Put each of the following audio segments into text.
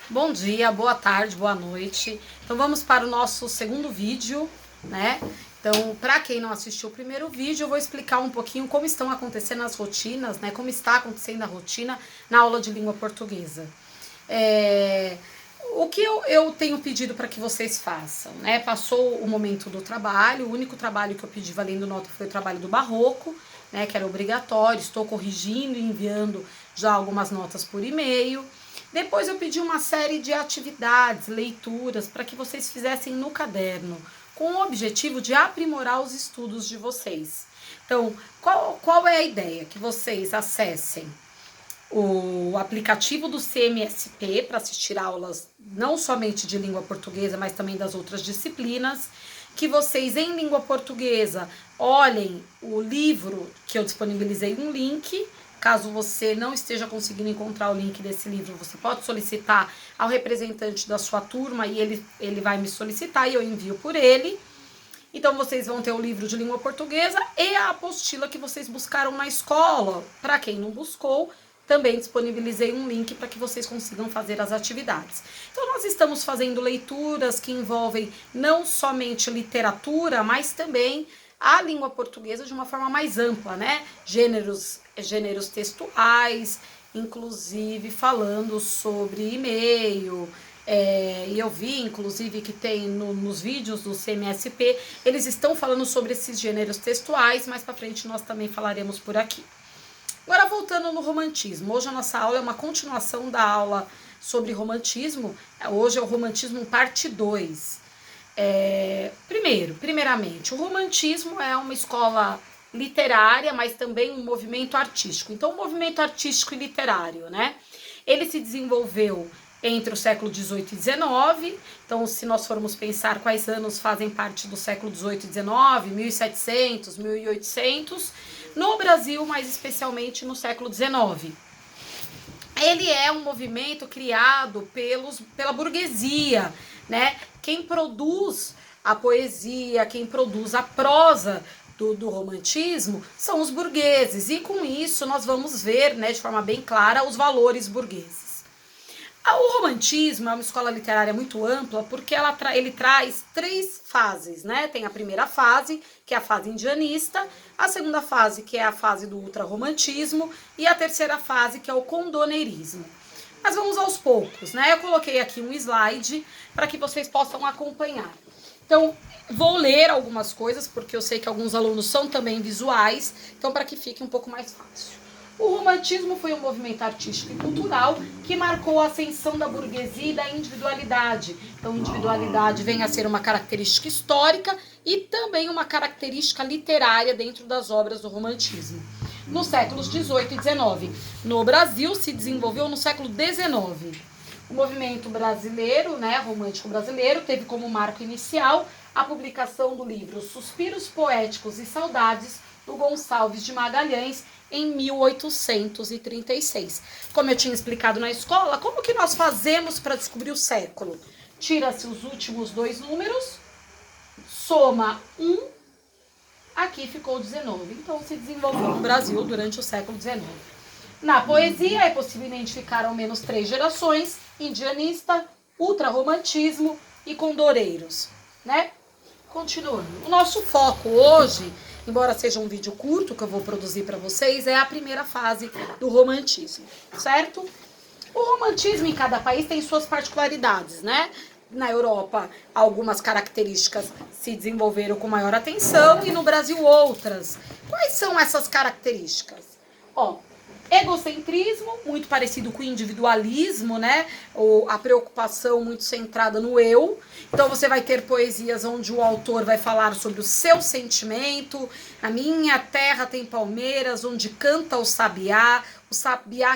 Bom dia, boa tarde, boa noite. Então vamos para o nosso segundo vídeo, né? Então, para quem não assistiu o primeiro vídeo, eu vou explicar um pouquinho como estão acontecendo as rotinas, né? Como está acontecendo a rotina na aula de língua portuguesa. O que eu tenho pedido para que vocês façam, né? Passou o momento do trabalho, o único trabalho que eu pedi valendo nota foi o trabalho do Barroco, né? Que era obrigatório, estou corrigindo e enviando já algumas notas por e-mail. Depois eu pedi uma série de atividades, leituras, para que vocês fizessem no caderno, com o objetivo de aprimorar os estudos de vocês. Então, qual é a ideia? Que vocês acessem o aplicativo do CMSP para assistir aulas não somente de língua portuguesa, mas também das outras disciplinas, que vocês em língua portuguesa olhem o livro que eu disponibilizei um link. Caso você não esteja conseguindo encontrar o link desse livro, você pode solicitar ao representante da sua turma e ele vai me solicitar e eu envio por ele. Então vocês vão ter o livro de língua portuguesa e a apostila que vocês buscaram na escola. Para quem não buscou, também disponibilizei um link para que vocês consigam fazer as atividades. Então nós estamos fazendo leituras que envolvem não somente literatura, mas também a língua portuguesa de uma forma mais ampla, né? Gêneros textuais, inclusive falando sobre e-mail. E eu vi, inclusive, que tem nos vídeos do CMSP, eles estão falando sobre esses gêneros textuais, mais para frente nós também falaremos por aqui. Agora, voltando no romantismo, hoje a nossa aula é uma continuação da aula sobre romantismo, hoje é o romantismo parte 2. Primeiramente, o romantismo é uma escola literária, mas também um movimento artístico. Então, o movimento artístico e literário, né? Ele se desenvolveu entre o século XVIII e XIX. Então, se nós formos pensar quais anos fazem parte do século XVIII e XIX, 1700, 1800, no Brasil, mais especialmente no século XIX. Ele é um movimento criado pela burguesia, né? Quem produz a poesia, quem produz a prosa do romantismo são os burgueses. E com isso nós vamos ver, né, de forma bem clara, os valores burgueses. O romantismo é uma escola literária muito ampla porque ele traz três fases, né? Tem a primeira fase, que é a fase indianista, a segunda fase, que é a fase do ultrarromantismo, e a terceira fase, que é o condoneirismo. Mas vamos aos poucos, né? Eu coloquei aqui um slide para que vocês possam acompanhar. Então, vou ler algumas coisas, porque eu sei que alguns alunos são também visuais, então para que fique um pouco mais fácil. O romantismo foi um movimento artístico e cultural que marcou a ascensão da burguesia e da individualidade. Então, individualidade vem a ser uma característica histórica e também uma característica literária dentro das obras do romantismo. Nos séculos XVIII e XIX. No Brasil, se desenvolveu no século XIX. O movimento brasileiro, né, romântico brasileiro, teve como marco inicial a publicação do livro Suspiros Poéticos e Saudades, do Gonçalves de Magalhães, em 1836. Como eu tinha explicado na escola, como que nós fazemos para descobrir o século? Tira-se os últimos dois números, soma 1, aqui ficou 19. Então se desenvolveu no Brasil durante o século XIX. Na poesia é possível identificar ao menos 3 gerações: indianista, ultrarromantismo e condoreiros, né? Continuando. O nosso foco hoje, embora seja um vídeo curto que eu vou produzir para vocês, é a primeira fase do romantismo, certo? O romantismo em cada país tem suas particularidades, né? Na Europa, algumas características se desenvolveram com maior atenção e no Brasil outras. Quais são essas características? Egocentrismo, muito parecido com o individualismo, né? A preocupação muito centrada no eu. Então você vai ter poesias onde o autor vai falar sobre o seu sentimento. Na minha terra tem palmeiras, onde canta o sabiá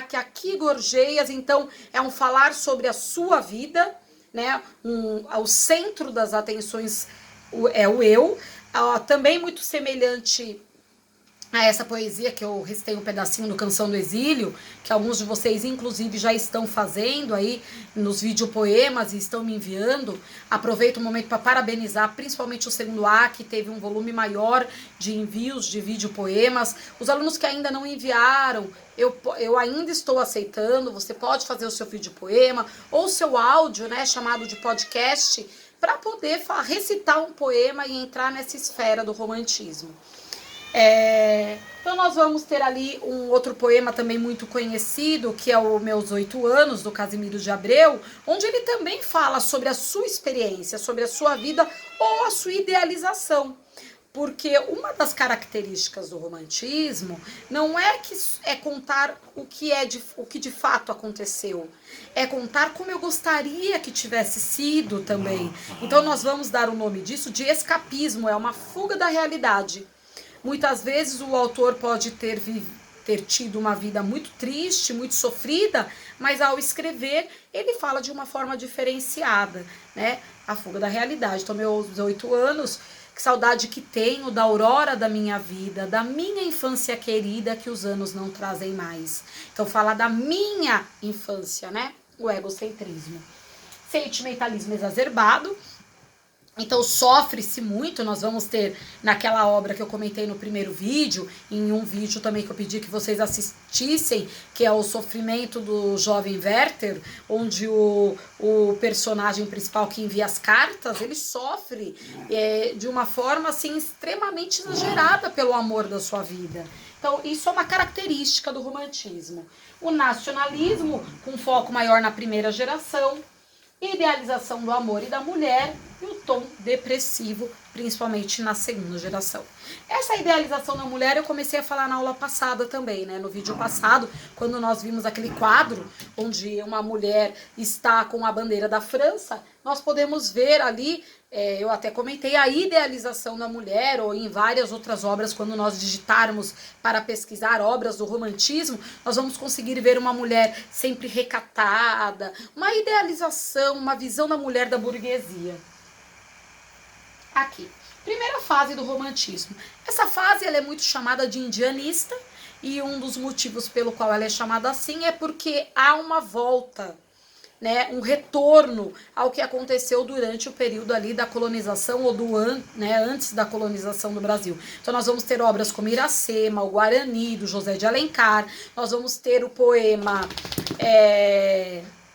que aqui gorjeias. Então é um falar sobre a sua vida, né? Ao centro das atenções é o eu. Também muito semelhante a essa poesia que eu recitei um pedacinho do Canção do Exílio, que alguns de vocês inclusive já estão fazendo aí nos videopoemas e estão me enviando. Aproveito o momento para parabenizar principalmente o segundo A, que teve um volume maior de envios de videopoemas. Os alunos que ainda não enviaram, eu ainda estou aceitando. Você pode fazer o seu videopoema ou o seu áudio, né, chamado de podcast, para poder recitar um poema e entrar nessa esfera do romantismo. Então nós vamos ter ali um outro poema também muito conhecido, que é o Meus 8 Anos, do Casimiro de Abreu, onde ele também fala sobre a sua experiência, sobre a sua vida ou a sua idealização. Porque uma das características do romantismo não é que é contar o que de fato aconteceu, é contar como eu gostaria que tivesse sido também. Então nós vamos dar o nome disso de escapismo, é uma fuga da realidade. Muitas vezes o autor pode ter tido uma vida muito triste, muito sofrida, mas ao escrever ele fala de uma forma diferenciada, né? A fuga da realidade. Então, meus 8 anos, que saudade que tenho da aurora da minha vida, da minha infância querida que os anos não trazem mais. Então, fala da minha infância, né? O egocentrismo. Sentimentalismo exacerbado. Então sofre-se muito, nós vamos ter naquela obra que eu comentei no primeiro vídeo, em um vídeo também que eu pedi que vocês assistissem, que é o Sofrimento do Jovem Werther, onde o personagem principal que envia as cartas, ele sofre de uma forma assim extremamente exagerada pelo amor da sua vida. Então isso é uma característica do romantismo. O nacionalismo, com foco maior na primeira geração, idealização do amor e da mulher e o tom depressivo, principalmente na segunda geração. Essa idealização da mulher eu comecei a falar na aula passada também, né? No vídeo passado, quando nós vimos aquele quadro onde uma mulher está com a bandeira da França, nós podemos ver ali, eu até comentei, a idealização da mulher, ou em várias outras obras, quando nós digitarmos para pesquisar obras do romantismo, nós vamos conseguir ver uma mulher sempre recatada, uma idealização, uma visão da mulher da burguesia. Aqui, primeira fase do romantismo. Essa fase ela é muito chamada de indianista, e um dos motivos pelo qual ela é chamada assim é porque há uma volta, né, um retorno ao que aconteceu durante o período ali da colonização ou antes da colonização do Brasil. Então nós vamos ter obras como Iracema, o Guarani, do José de Alencar, nós vamos ter o poema,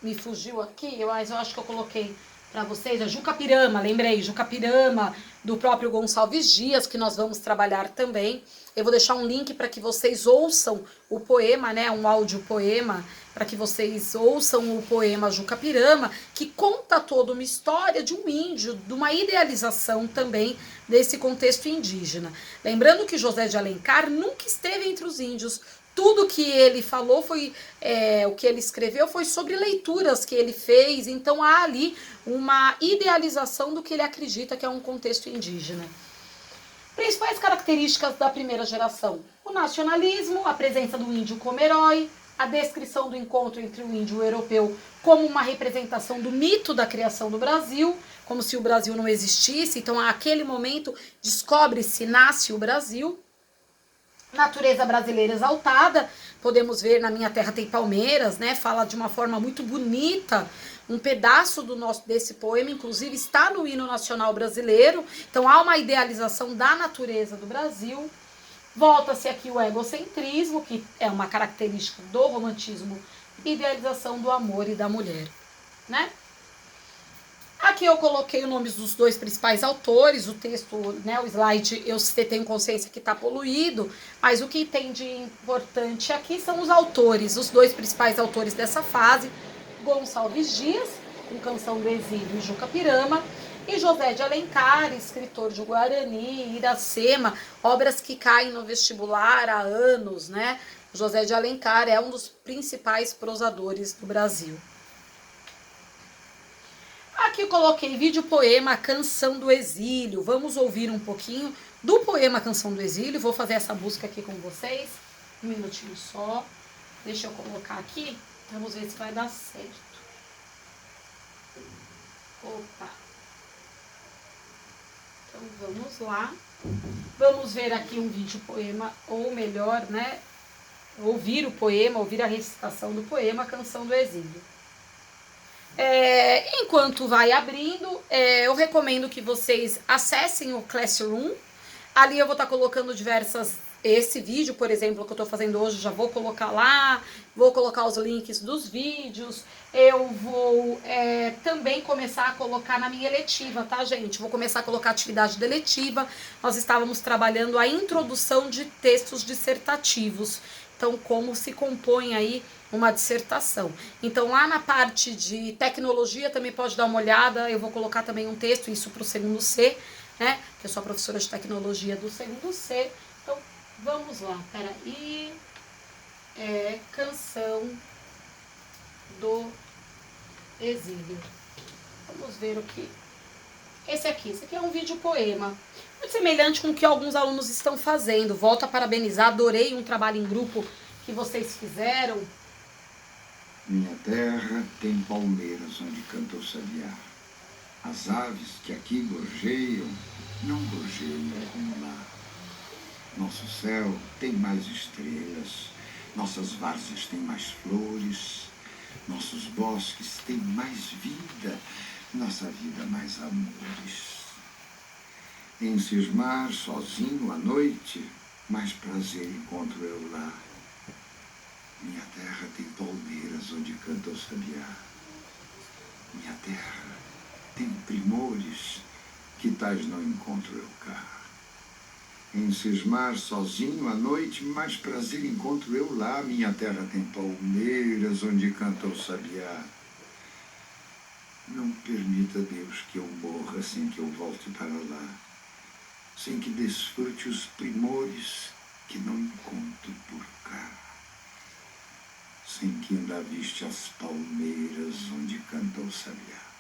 me fugiu aqui, mas eu acho que eu coloquei para vocês, a Jucapirama, lembrei, Jucapirama, do próprio Gonçalves Dias, que nós vamos trabalhar também. Eu vou deixar um link para que vocês ouçam o poema, né, um áudio poema, para que vocês ouçam o poema Jucapirama, que conta toda uma história de um índio, de uma idealização também desse contexto indígena. Lembrando que José de Alencar nunca esteve entre os índios. Tudo que ele falou foi, o que ele escreveu foi sobre leituras que ele fez, então há ali uma idealização do que ele acredita que é um contexto indígena. Principais características da primeira geração: o nacionalismo, a presença do índio como herói, a descrição do encontro entre o índio e o europeu como uma representação do mito da criação do Brasil, como se o Brasil não existisse, então naquele momento descobre-se, nasce o Brasil. Natureza brasileira exaltada, podemos ver Na Minha Terra Tem Palmeiras, né? Fala de uma forma muito bonita. Um pedaço desse poema, inclusive, está no hino nacional brasileiro. Então há uma idealização da natureza do Brasil. Volta-se aqui o egocentrismo, que é uma característica do romantismo, idealização do amor e da mulher, né? Aqui eu coloquei os nomes dos dois principais autores, o texto, né, o slide, eu tenho consciência que está poluído, mas o que tem de importante aqui são os autores, os dois principais autores dessa fase, Gonçalves Dias, com Canção do Exílio e Jucapirama, e José de Alencar, escritor de Guarani, Iracema, obras que caem no vestibular há anos, né? José de Alencar é um dos principais prosadores do Brasil. Aqui eu coloquei vídeo poema Canção do Exílio. Vamos ouvir um pouquinho do poema Canção do Exílio. Vou fazer essa busca aqui com vocês. Um minutinho só. Deixa eu colocar aqui. Vamos ver se vai dar certo. Opa. Então vamos lá. Vamos ver aqui um vídeo poema, ou melhor, né? Ouvir o poema, ouvir a recitação do poema Canção do Exílio. Enquanto vai abrindo, eu recomendo que vocês acessem o Classroom. Ali eu vou estar colocando esse vídeo, por exemplo, que eu estou fazendo hoje, já vou colocar lá, vou colocar os links dos vídeos, eu vou também começar a colocar na minha eletiva, tá, gente? Vou começar a colocar atividade da eletiva. Nós estávamos trabalhando a introdução de textos dissertativos. Então, como se compõe aí uma dissertação. Então, lá na parte de tecnologia também pode dar uma olhada, eu vou colocar também um texto, isso para o segundo C, né? Que eu sou a professora de tecnologia do segundo C. Então, vamos lá, peraí. Canção do Exílio. Vamos ver o que... Esse aqui é um vídeo poema. Muito semelhante com o que alguns alunos estão fazendo. Volto a parabenizar, adorei um trabalho em grupo que vocês fizeram. Minha terra tem palmeiras onde canta o sabiá. As aves que aqui gorjeiam, não gorjeiam como lá. Nosso céu tem mais estrelas, nossas várzeas têm mais flores, nossos bosques têm mais vida, nossa vida mais amores. Em cismar sozinho à noite, mais prazer encontro eu lá. Minha terra tem palmeiras onde canta o sabiá. Minha terra tem primores que tais não encontro eu cá. Em cismar sozinho à noite, mais prazer encontro eu lá. Minha terra tem palmeiras onde canta o sabiá. Não permita, Deus, que eu morra sem que eu volte para lá, sem que desfrute os primores que não encontro por cá, sem que ainda viste as palmeiras onde canta o sabiá.